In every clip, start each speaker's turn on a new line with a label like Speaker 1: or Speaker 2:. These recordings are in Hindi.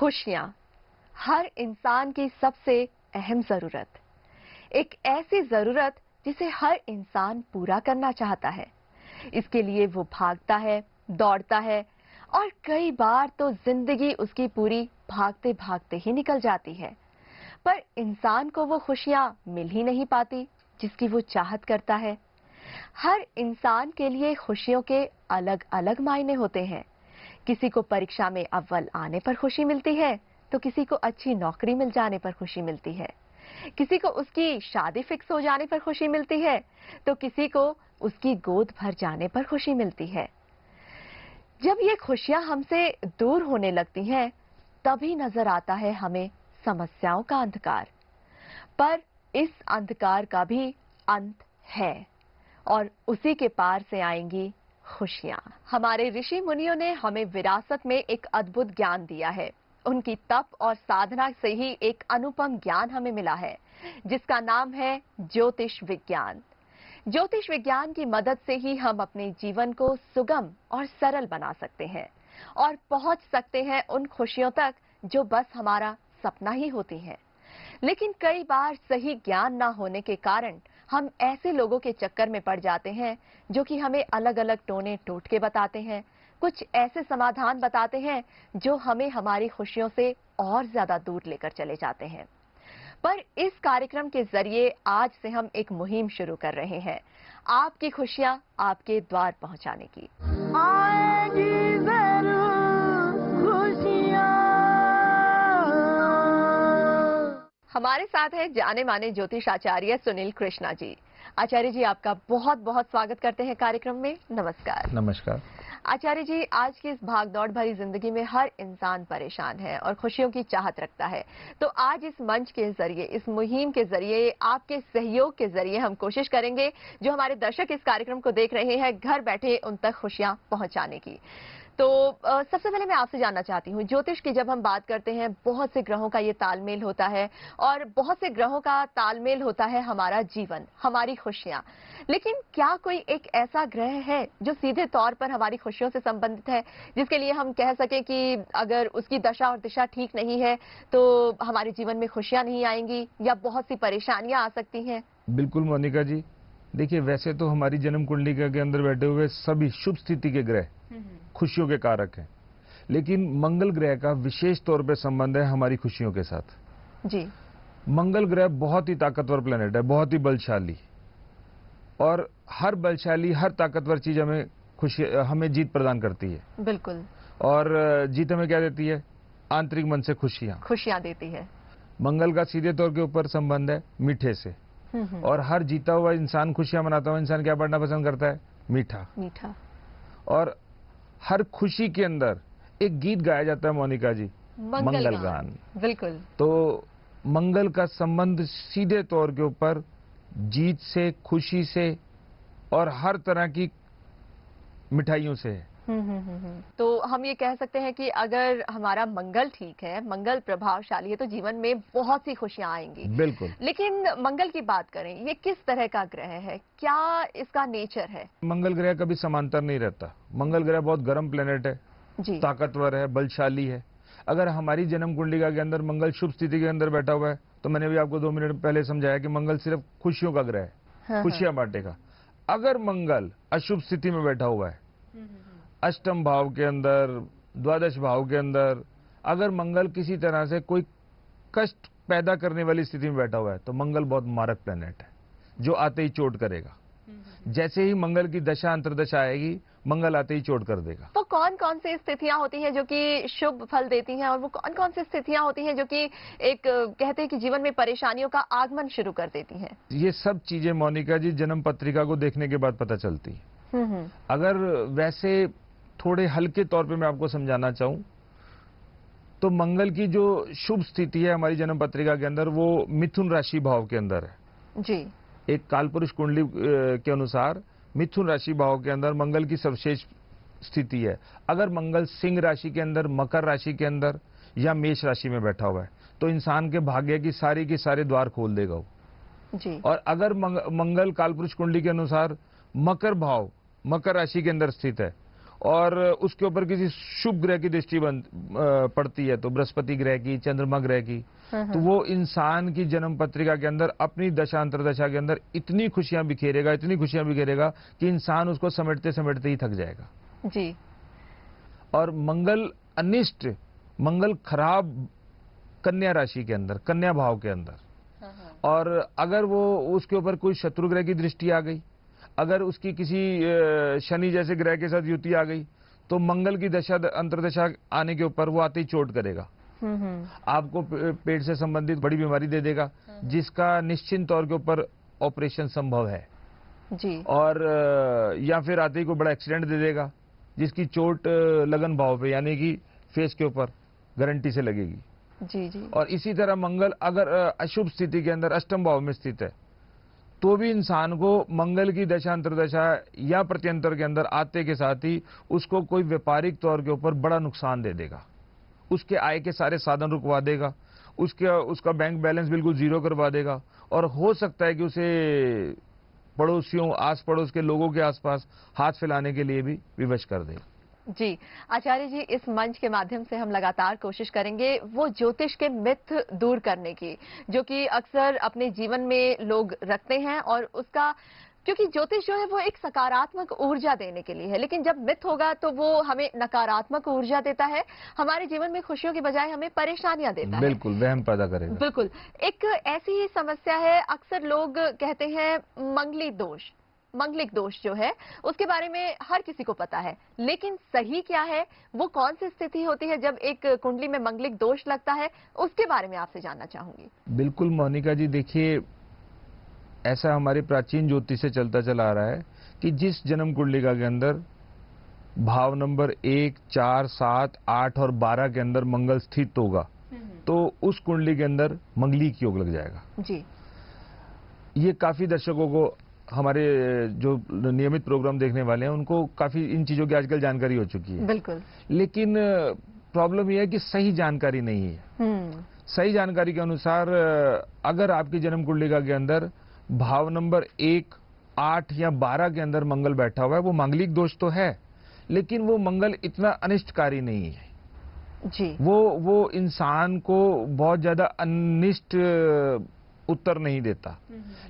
Speaker 1: खुशियां हर इंसान की सबसे अहम जरूरत, एक ऐसी जरूरत जिसे हर इंसान पूरा करना चाहता है। इसके लिए वो भागता है, दौड़ता है और कई बार तो जिंदगी उसकी पूरी भागते भागते ही निकल जाती है। पर इंसान को वो खुशियां मिल ही नहीं पाती जिसकी वो चाहत करता है। हर इंसान के लिए खुशियों के अलग अलग मायने होते हैं। किसी को परीक्षा में अव्वल आने पर खुशी मिलती है तो किसी को अच्छी नौकरी मिल जाने पर खुशी मिलती है, किसी को उसकी शादी फिक्स हो जाने पर खुशी मिलती है तो किसी को उसकी गोद भर जाने पर खुशी मिलती है। जब ये खुशियां हमसे दूर होने लगती हैं तभी नजर आता है हमें समस्याओं का अंधकार। पर इस अंधकार का भी अंत है और उसी के पार से आएंगी खुशियां। हमारे ऋषि मुनियों ने हमें विरासत में एक अद्भुत ज्ञान दिया है। उनकी तप और साधना से ही एक अनुपम ज्ञान हमें मिला है जिसका नाम है ज्योतिष विज्ञान। ज्योतिष विज्ञान की मदद से ही हम अपने जीवन को सुगम और सरल बना सकते हैं और पहुंच सकते हैं उन खुशियों तक जो बस हमारा सपना ही होती है। लेकिन कई बार सही ज्ञान ना होने के कारण हम ऐसे लोगों के चक्कर में पड़ जाते हैं जो कि हमें अलग अलग टोने टोटके बताते हैं, कुछ ऐसे समाधान बताते हैं जो हमें हमारी खुशियों से और ज्यादा दूर लेकर चले जाते हैं। पर इस कार्यक्रम के जरिए आज से हम एक मुहिम शुरू कर रहे हैं, आपकी खुशियां आपके द्वार पहुंचाने की। हमारे साथ है जाने माने ज्योतिष आचार्य सुनील कृष्णा जी। आचार्य जी, आपका बहुत बहुत स्वागत करते हैं कार्यक्रम में। नमस्कार।
Speaker 2: नमस्कार
Speaker 1: आचार्य जी, आज की इस भागदौड़ भरी जिंदगी में हर इंसान परेशान है और खुशियों की चाहत रखता है। तो आज इस मंच के जरिए, इस मुहिम के जरिए, आपके सहयोग के जरिए हम कोशिश करेंगे जो हमारे दर्शक इस कार्यक्रम को देख रहे हैं घर बैठे उन तक खुशियां पहुंचाने की। तो सबसे पहले मैं आपसे जानना चाहती हूँ, ज्योतिष की जब हम बात करते हैं बहुत से ग्रहों का ये तालमेल होता है और बहुत से ग्रहों का तालमेल होता है हमारा जीवन, हमारी खुशियां। लेकिन क्या कोई एक ऐसा ग्रह है जो सीधे तौर पर हमारी खुशियों से संबंधित है, जिसके लिए हम कह सके कि अगर उसकी दशा और दिशा ठीक नहीं है तो हमारे जीवन में खुशियां नहीं आएंगी या बहुत सी परेशानियां आ सकती हैं?
Speaker 2: बिल्कुल मोनिका जी, देखिए वैसे तो हमारी जन्म कुंडलिका के अंदर बैठे हुए सभी शुभ स्थिति के ग्रह खुशियों के कारक हैं, लेकिन मंगल ग्रह का विशेष तौर पे संबंध है हमारी खुशियों के साथ
Speaker 1: जी।
Speaker 2: मंगल ग्रह बहुत ही ताकतवर प्लेनेट है, बहुत ही बलशाली, और हर बलशाली हर ताकतवर चीज हमें खुशी, हमें जीत प्रदान करती है।
Speaker 1: बिल्कुल।
Speaker 2: और जीत हमें क्या देती है? आंतरिक मन से खुशियां
Speaker 1: देती है।
Speaker 2: मंगल का सीधे तौर के ऊपर संबंध है मीठे से, और हर जीता हुआ इंसान, खुशियां मनाता हुआ इंसान क्या पढ़ना पसंद करता है? मीठा। और हर खुशी के अंदर एक गीत गाया जाता है मोनिका जी, मंगल गान।
Speaker 1: बिल्कुल।
Speaker 2: तो मंगल का संबंध सीधे तौर के ऊपर जीत से, खुशी से और हर तरह की मिठाइयों से है।
Speaker 1: तो हम ये कह सकते हैं कि अगर हमारा मंगल ठीक है, मंगल प्रभावशाली है, तो जीवन में बहुत सी खुशियां आएंगी।
Speaker 2: बिल्कुल।
Speaker 1: लेकिन मंगल की बात करें, ये किस तरह का ग्रह है, क्या इसका नेचर है?
Speaker 2: मंगल ग्रह कभी समांतर नहीं रहता। मंगल ग्रह बहुत गर्म प्लेनेट है
Speaker 1: जी।
Speaker 2: ताकतवर है, बलशाली है। अगर हमारी जन्म कुंडलिका के अंदर मंगल शुभ स्थिति के अंदर बैठा हुआ है तो मैंने भी आपको 2 मिनट पहले समझाया कि मंगल सिर्फ खुशियों का ग्रह है, खुशियां बांटेगा। अगर मंगल अशुभ स्थिति में बैठा हुआ है, अष्टम भाव के अंदर, द्वादश भाव के अंदर, अगर मंगल किसी तरह से कोई कष्ट पैदा करने वाली स्थिति में बैठा हुआ है तो मंगल बहुत मारक प्लेनेट है जो आते ही चोट करेगा। जैसे ही मंगल की दशा अंतर्दशा आएगी, मंगल आते ही चोट कर देगा।
Speaker 1: तो कौन कौन सी स्थितियां होती हैं जो कि शुभ फल देती हैं और वो कौन कौन सी स्थितियां होती हैं जो कि एक कहते हैं कि जीवन में परेशानियों का आगमन शुरू कर देती हैं?
Speaker 2: ये सब चीजें मोनिका जी जन्म पत्रिका को देखने के बाद पता चलती है। अगर वैसे थोड़े हल्के तौर पे मैं आपको समझाना चाहूं तो मंगल की जो शुभ स्थिति है हमारी जन्म पत्रिका के अंदर वो मिथुन राशि भाव के अंदर है
Speaker 1: जी।
Speaker 2: एक कालपुरुष कुंडली के अनुसार मिथुन राशि भाव के अंदर मंगल की सर्वश्रेष्ठ स्थिति है। अगर मंगल सिंह राशि के अंदर, मकर राशि के अंदर या मेष राशि में बैठा हुआ है तो इंसान के भाग्य की सारे द्वार खोल देगा वो
Speaker 1: जी।
Speaker 2: और अगर मंगल कालपुरुष कुंडली के अनुसार मकर भाव, मकर राशि के अंदर स्थित है और उसके ऊपर किसी शुभ ग्रह की दृष्टि पड़ती है, तो बृहस्पति ग्रह की, चंद्रमा ग्रह की, तो वो इंसान की जन्म पत्रिका के अंदर अपनी दशा अंतरदशा के अंदर इतनी खुशियां बिखेरेगा कि इंसान उसको समेटते समेटते ही थक जाएगा
Speaker 1: जी।
Speaker 2: और मंगल अनिष्ट, मंगल खराब कन्या राशि के अंदर, कन्या भाव के अंदर, और अगर वो उसके ऊपर कोई शत्रु ग्रह की दृष्टि आ गई, अगर उसकी किसी शनि जैसे ग्रह के साथ युति आ गई, तो मंगल की दशा अंतरदशा आने के ऊपर वो आते ही चोट करेगा, आपको पेट से संबंधित बड़ी बीमारी दे देगा, जिसका निश्चित तौर के ऊपर ऑपरेशन संभव है
Speaker 1: जी।
Speaker 2: और या फिर आते ही कोई बड़ा एक्सीडेंट दे देगा, जिसकी चोट लगन भाव पे यानी कि फेस के ऊपर गारंटी से लगेगी।
Speaker 1: जी जी।
Speaker 2: और इसी तरह मंगल अगर अशुभ स्थिति के अंदर अष्टम भाव में स्थित है, तो भी इंसान को मंगल की दशा अंतरदशा या प्रत्यंतर के अंदर आते के साथ ही उसको कोई व्यापारिक तौर के ऊपर बड़ा नुकसान दे देगा, उसके आय के सारे साधन रुकवा देगा, उसका बैंक बैलेंस बिल्कुल जीरो करवा देगा, और हो सकता है कि उसे पड़ोसियों, आस पड़ोस के लोगों के आसपास हाथ फैलाने के लिए भी विवश कर देगा।
Speaker 1: जी आचार्य जी, इस मंच के माध्यम से हम लगातार कोशिश करेंगे वो ज्योतिष के मिथ दूर करने की, जो कि अक्सर अपने जीवन में लोग रखते हैं, और उसका, क्योंकि ज्योतिष जो है वो एक सकारात्मक ऊर्जा देने के लिए है, लेकिन जब मिथ होगा तो वो हमें नकारात्मक ऊर्जा देता है, हमारे जीवन में खुशियों की बजाय हमें परेशानियां देता है।
Speaker 2: बिल्कुल वहम पैदा करेगा।
Speaker 1: बिल्कुल। एक ऐसी ही समस्या है, अक्सर लोग कहते हैं मंगलिक दोष जो है उसके बारे में हर किसी को पता है, लेकिन सही क्या है, वो कौन सी स्थिति होती है जब एक कुंडली में मंगलिक दोष लगता है, उसके बारे में आपसे जानना चाहूंगी।
Speaker 2: बिल्कुल मोनिका जी, देखिए ऐसा हमारे प्राचीन ज्योतिष से चलता चला आ रहा है कि जिस जन्म कुंडलिका के अंदर भाव नंबर 1, 4, 7, 8 और 12 के अंदर मंगल स्थित होगा, तो उस कुंडली के अंदर मंगलिक योग लग जाएगा
Speaker 1: जी।
Speaker 2: ये काफी दर्शकों को, हमारे जो नियमित प्रोग्राम देखने वाले हैं, उनको काफी इन चीजों की आजकल जानकारी हो चुकी है।
Speaker 1: बिल्कुल।
Speaker 2: लेकिन प्रॉब्लम यह है कि सही जानकारी नहीं है। सही जानकारी के अनुसार अगर आपकी जन्म कुंडलिका के अंदर भाव नंबर 1, 8 या 12 के अंदर मंगल बैठा हुआ है, वो मांगलिक दोष तो है, लेकिन वो मंगल इतना अनिष्टकारी नहीं है
Speaker 1: जी।
Speaker 2: वो इंसान को बहुत ज्यादा अनिष्ट उत्तर नहीं देता।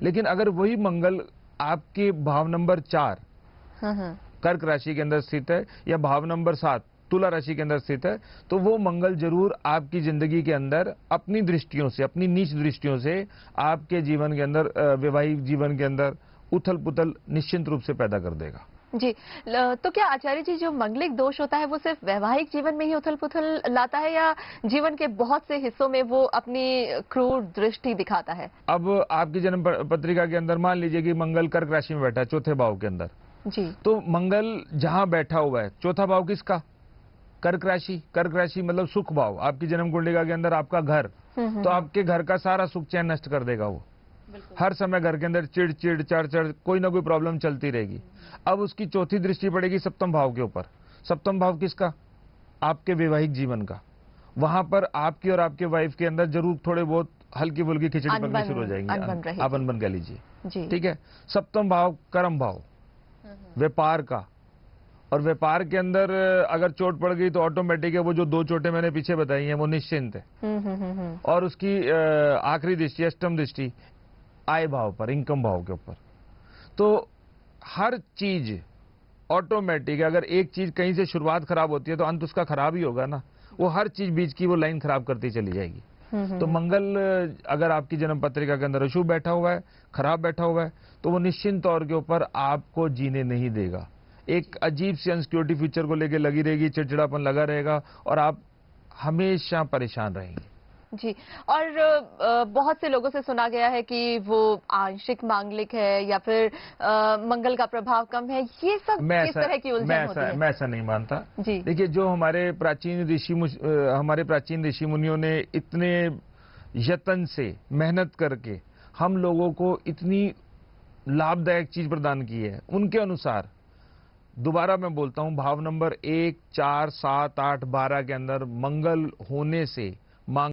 Speaker 2: लेकिन अगर वही मंगल आपके भाव नंबर 4 कर्क राशि के अंदर स्थित है, या भाव नंबर 7 तुला राशि के अंदर स्थित है, तो वो मंगल जरूर आपकी जिंदगी के अंदर अपनी दृष्टियों से, अपनी नीच दृष्टियों से आपके जीवन के अंदर, वैवाहिक जीवन के अंदर उथल पुथल निश्चित रूप से पैदा कर देगा।
Speaker 1: जी। तो क्या आचार्य जी, जो मंगलिक दोष होता है वो सिर्फ वैवाहिक जीवन में ही उथल पुथल लाता है, या जीवन के बहुत से हिस्सों में वो अपनी क्रूर दृष्टि दिखाता है?
Speaker 2: अब आपकी जन्म पत्रिका के अंदर मान लीजिए कि मंगल कर्क राशि में बैठा है, चौथे भाव के अंदर
Speaker 1: जी,
Speaker 2: तो मंगल जहां बैठा हुआ है, चौथा भाव किसका? कर्क राशि। कर्क राशि मतलब सुख भाव, आपकी जन्म कुंडलिका के अंदर आपका घर, तो आपके घर का सारा सुख चैन नष्ट कर देगा वो। हर समय घर के अंदर चिड़ चढ़ कोई ना कोई प्रॉब्लम चलती रहेगी। अब उसकी चौथी दृष्टि पड़ेगी सप्तम भाव के ऊपर। सप्तम भाव किसका? आपके वैवाहिक जीवन का। वहां पर आपकी और आपके वाइफ के अंदर जरूर थोड़े बहुत हल्की फुल्की खिचड़ी पकनी शुरू हो जाएंगी, अनबन कह लीजिए, ठीक है। सप्तम भाव कर्म भाव, व्यापार का, और व्यापार के अंदर अगर चोट पड़ गई तो ऑटोमेटिक है, वो जो 2 चोटें मैंने पीछे बताई हैं वो निश्चिंत है। और उसकी आखिरी दृष्टि, अष्टम दृष्टि आय भाव पर, इनकम भाव के ऊपर। तो हर चीज ऑटोमेटिक, अगर एक चीज कहीं से शुरुआत खराब होती है तो अंत उसका खराब ही होगा ना। वो हर चीज बीच की वो लाइन खराब करती चली जाएगी। तो मंगल अगर आपकी जन्म पत्रिका के अंदर अशुभ बैठा हुआ है, खराब बैठा हुआ है, तो वो निश्चित तौर के ऊपर आपको जीने नहीं देगा। एक अजीब सी अनसिक्योरिटी फ्यूचर को लेकर लगी रहेगी, चिड़चिड़ापन लगा रहेगा, और आप हमेशा परेशान रहेंगे।
Speaker 1: जी। और बहुत से लोगों से सुना गया है कि वो आंशिक मांगलिक है, या फिर मंगल का प्रभाव कम है। ये सब किस तरह की उलझन होती है?
Speaker 2: मैं ऐसा नहीं मानता
Speaker 1: जी।
Speaker 2: देखिए, जो हमारे प्राचीन ऋषि मुनियों ने इतने यत्न से मेहनत करके हम लोगों को इतनी लाभदायक चीज प्रदान की है, उनके अनुसार, दोबारा मैं बोलता हूं, भाव नंबर 1, 4, 7, 8, 12 के अंदर मंगल होने से